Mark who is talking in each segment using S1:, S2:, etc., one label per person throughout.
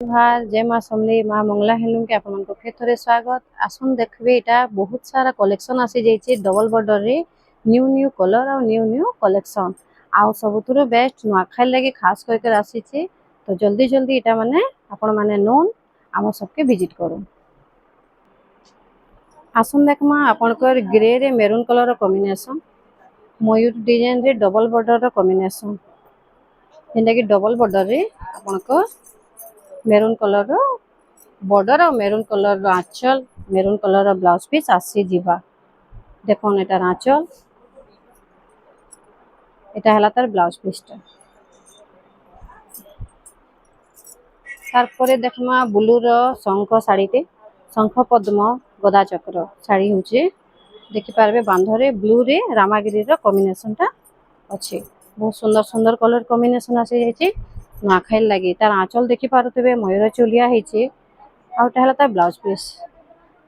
S1: हार जय माँ समली माँ मंगला हेलूम के आपन को फिर थोड़े स्वागत आसन देखबे एटा बहुत सारा कलेक्शन आसी जाइए डबल बॉर्डर रे न्यू न्यू कलर और न्यू न्यू कलेक्शन आउ सबुतुरो बेस्ट नुआखाई लगे खास करके आसी तो जल्दी जल्दी एटा माने आपण माने नोन आम सबके विजिट करू आसन देखमा आपनकर ग्रे रे मेरून कलर कॉम्बिनेशन मयूर डिजाइन रे डबल बॉर्डर कॉम्बिनेशन जेंटा कि डबल बॉर्डर रे आपनकर मेरून कलर बॉर्डर और मेरून कलर आंचल मेरून कलर ब्लाउज पीस आसी जीवा देखो एटार आंचल एटा हला तार ब्लाउज पीसटा तारपरे देखमा ब्लू रो शंख साड़ीटे शंख पद्म गदा चक्र साड़ी होचे देखि पारबे बांधरे ब्लू रे रामागिरी रो कॉम्बिनेशन टा अछि बहुत सुंदर सुंदर कलर कॉम्बिनेशन आसी जाइए नुआखाई लगी तार आंचल देखि पारुतबे मयूर चुलिया हेचे आउ ताहला तार ब्लाउज पीस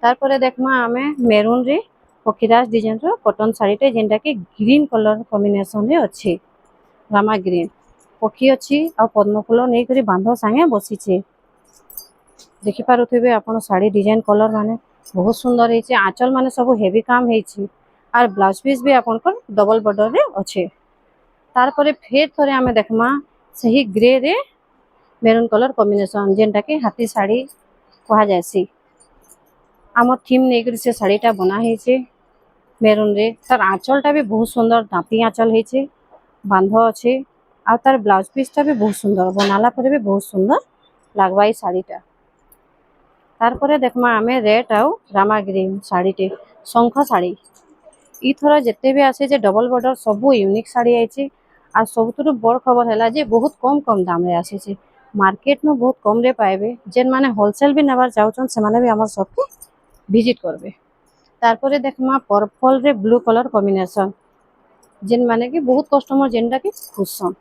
S1: तारपरे देखमा आमे मेरून रे पखीराज डिजाइन रो कॉटन साड़ीटे जेंटा कि ग्रीन कलर कॉम्बिनेशन रे अछि रामा ग्रीन पखी अछि आ पद्म फूल नै करी बांध संगे बसिछे देखि पारुतबे आपण साड़ी डिजाइन कलर माने बहुत सुंदर हेचे आंचल माने सब हेवी काम हेची आर ब्लाउज पीस भी आपण को डबल बॉर्डर रे अछि तारपरे फेर थरे आमे देखमा सही ग्रे रे मेरून कलर कॉम्बिनेशन जेंटा कि हाथी साड़ी कहा जायसी आम थीम नै करी से साड़ीटा बना हेचे मेरून रे तार आंचलटा भी बहुत सुंदर दांती आंचल हेचे बांध अछि आ तार ब्लाउज पीसटा भी बहुत सुंदर बनाला परे भी बहुत सुंदर लागबा ई साड़ीटा तारपरे देखमा आमे रेड आउ रामा ग्रीन साड़ीटे शंख साड़ी ई थोड़ा जेते भी आसे जे डबल बॉर्डर सब यूनिक साड़ी आइछि आ सबुतुरु बड़ खबर हैला जे बहुत कम दाम रे आसे छे मार्केट नु बहुत कम रे पाइबे जेन माने होलसेल भी नेबार चाहउछन से माने भी हमर शॉप के विजिट करबे तारपरे देखमा पर्पल रे ब्लू कलर कॉम्बिनेशन जेन माने कि बहुत कस्टमर जेनटा कि खुशन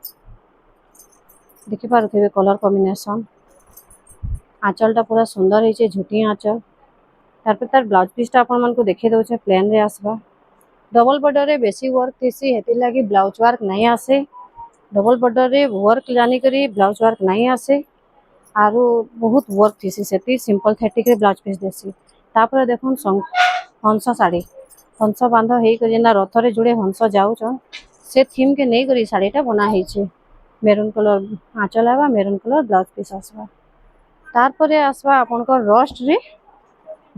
S1: देखि पारुथबे कलर कॉम्बिनेशन आंचलटा पूरा सुंदर हेचे झुटी आंचल तारपर तार ब्लाउज पीसटा आपण मन को देखि दोचे प्लेन रे आसबा डबल बॉर्डर रे बेसी वर्क थिसी हेति लागि ब्लाउज वर्क नहीं आसे डबल बॉर्डर रे वर्क जानी करी ब्लाउज वर्क नहीं आसे आरो बहुत वर्क थिसी सेति सिंपल थेटिक रे ब्लाउज पीस देसी तापर देखुन हंस साड़ी हंस बांध हेई करी ना रथ रे जुड़े हंस जाउछन से थीम के नै करी साड़ीटा बना हेचे मेरून कलर आंचल आबा मेरून कलर ब्लाउज पीस आसबा तारपरे आसबा आपनकर रस्ट रे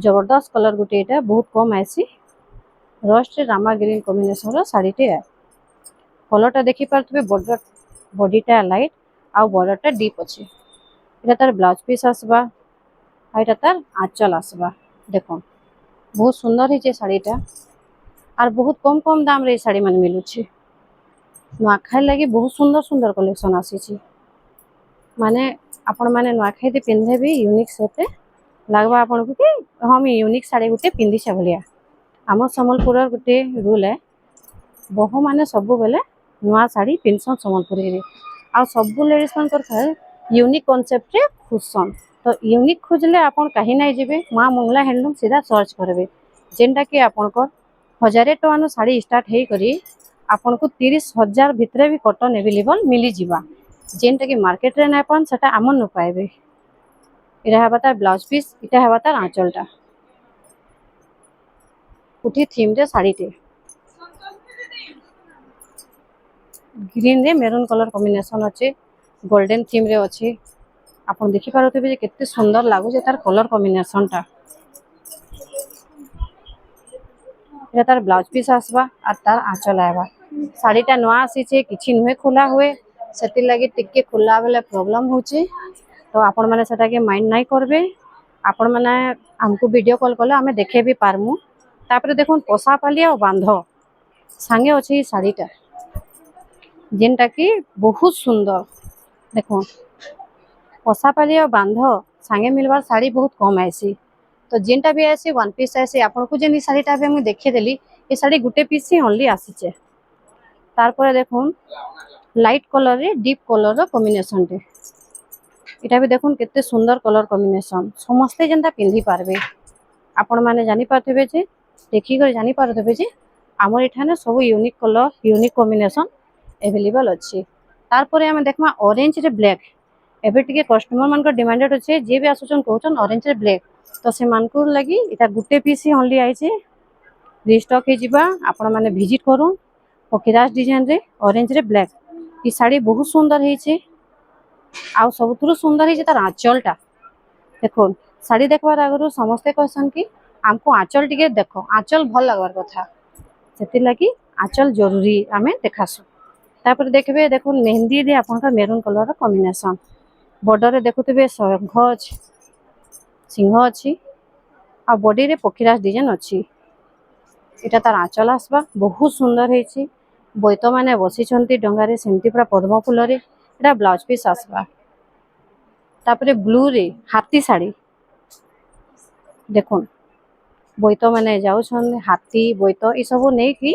S1: जबरदस्त कलर गुटे एटा बहुत कम आसी रस्ट रे रामा ग्रीन कॉम्बिनेशन रो साड़ीटे है कलरटा देखि पारतबे बॉर्डर बॉडीटा लाइट आ बॉर्डरटा डीप अछि एटा तार ब्लाउज पीस आसबा आ एटा तार आंचल आसबा देखो बहुत सुंदर हेचे साड़ीटा आर बहुत कम दाम रे साड़ी मन मिलुछि नुआखाई लगी बहुत सुंदर सुंदर कलेक्शन आसी छी माने आपण माने नुआखाई दे पिंधे भी यूनिक सेटे लागबा आपण को कि हम यूनिक साड़ी गुटे पिंधि छ भलिया हमर संबलपुर गुटे रूल है बहु माने सब बेले नुआ साड़ी पिनसन संबलपुरी रे आ सब लेडीज मन कर यूनिक कांसेप्ट रे खुशन तो यूनिक खोजले आपण कहीं नहीं जेबे मां मंगला हैंडलूम सीधा सर्च करबे जेंटा कि आपण को 1000 टका नो साड़ी स्टार्ट हेई करी आपण को 30,000 भितरे भी कॉटन अवेलेबल मिली जीवा जेंटा कि मार्केट रे नै पान सेटा आमन न पाइबे इरा हबा तार ब्लाउज पीस इटा हबा तार आंचलटा उठी थीम रे साड़ीटे ग्रीन रे मेरून कलर कॉम्बिनेशन अछि गोल्डन थीम रे अछि आपण देखि पारथबे जे केते सुंदर लागु जे तार कलर कॉम्बिनेशन टा एटा तार ब्लाउज पीस आसबा आ तार आंचल आबा साड़ीटा नवा आसी छे किछि नुहे खुला हुए सेति लागि टिके खुला बेले प्रॉब्लम होची तो आपण माने सेटा के माइंड नाही करबे आपण माने हमको वीडियो कॉल करले हमें देखे भी पारमु तापरे देखुन पोसा पालिया और बांध संगे अछि साड़ीटा जेनटा कि बहुत सुंदर देखो पोसा पालिया और बांध संगे मिलबार साड़ी बहुत कम आइसी तो जेनटा भी आसी वन पीस आसी आपण को जेनी साड़ीटा भी हम देखे देली ए साड़ी गुटे पीस ही ओनली आसीचे तारपरे देखुन लाइट कलर रे डीप कलर रो कॉम्बिनेशन टे एटा भी देखुन केते सुंदर कलर कॉम्बिनेशन समस्ते जेनता पिंधि पारबे आपण माने जानि पारथबे जे देखि कर जानि पारथबे जे हमर एठाने सब unique colour unique combination available अछि तारपरे हम देखमा ऑरेंज रे ब्लैक एबे टिके कस्टमर मान डिमांडेड अच्छे जे भी आसुचन कहउचन ऑरेंज रे ब्लैक तो से मानकु लगी इटा गुटे पीस ही ओनली आइचे रिस्टॉक हे जिबा आपण माने विजिट करू पकिराज डिजाइन रे ऑरेंज रे ब्लैक ई साड़ी बहुत सुंदर हेचे आ सबुतरु सुंदर हेचे तार आंचलटा देखो साड़ी देखबार आगरु समस्ते कहसन कि हमको आंचल टिके देखो आंचल भल लगवार कथा सेति लगी आंचल जरूरी आमे देखासु तापर देखबे देखो मेहंदी रे आपनका मेरून कलर रो कॉम्बिनेशन बॉर्डर रे देखुतबे शंख अछि सिंह अछि आ बॉडी रे पखीराज डिजाइन अछि एटा तार आंचल आसबा बहुत सुंदर हेछि बोईत माने बसी छंती डंगा रे सेमती पूरा पद्म फूल रे एटा ब्लाउज पीस आसबा तापरे ब्लू रे हाथी साड़ी देखो बोईत माने जाउछन हाथी बोईत ई सब नै कि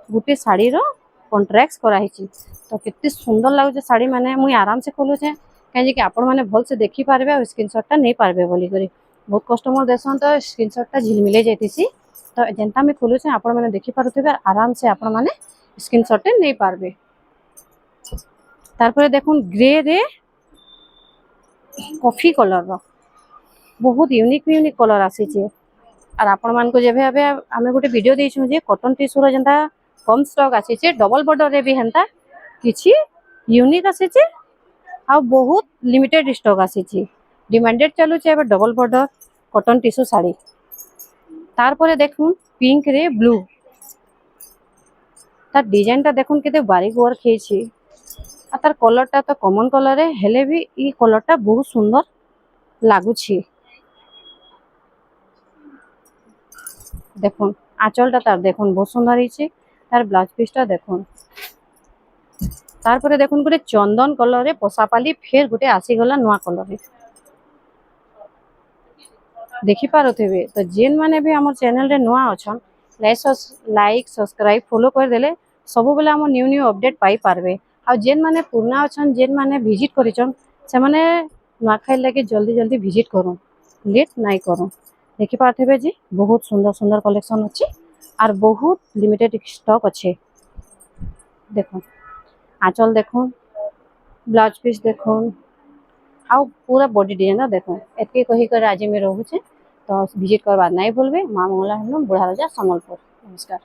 S1: गुटे साड़ी रो कॉन्ट्राक्ट करा हेछि तो कितनी सुंदर लागुचे साड़ी माने मुई आराम से खोलु छे काहे कि आपण माने भल से देखि पारबे और स्क्रीनशॉट ता नै पारबे बोली करी बहुत कस्टमर देसन तो स्क्रीनशॉट ता झिलमिले जायतिसी तो जेंता मैं खोलु छे आपण माने देखि पारुथिबे आराम से आपण माने स्क्रीनशॉट ते नै पारबे तारपरे देखुन ग्रे रे कॉफी कलर रो बहुत यूनिक कलर आसीचे और आपण मान को जेबे आबे आमे गोटे वीडियो देइछु जे कॉटन टिश्यू रो जेंता कम स्टॉक आसीचे डबल बॉर्डर रे भी हेंता किछि यूनिक आसीचे आ बहुत लिमिटेड स्टॉक आसीचे डिमांडेड चलु छे एबे double border cotton tissue sari तार परे देखुन पिंक रे ब्लू तार डिजाइन ता देखुन केते बारीक वर्क हेछि आ तार कलर ता तो कॉमन कलर रे हेले भी ई कलर ता बहुत सुंदर लागुछि देखुन आंचल ता तार देखुन बहुत सुंदर हेछि तार ब्लाउज पीस ता देखुन तार परे देखुन गुटे चंदन कलर रे पसापाली फेर गुटे आसी गला नवा कलर रे देखि पारुथिबे तो जेन माने भी हमर चैनल रे नवा अछन लाइक सब्सक्राइब फॉलो कर देले सब बेला हम न्यू अपडेट पाई पारबे आ जेन माने पुरना अछन जेन माने विजिट करिचन से माने नवा लगे जल्दी जल्दी विजिट करू लेट नाइ करू देखि पारथिबे जी बहुत सुंदर कलेक्शन अछि और बहुत लिमिटेड स्टॉक अच्छे देखो आंचल देखो ब्लाउज पीस देखो आ पूरा बॉडी डिजाइन देखो एतके कही कर आज मैं रहू छे तो विजिट करवा नहीं भूलबे मां मंगला हम बुढ़ा राजा संबलपुर नमस्कार।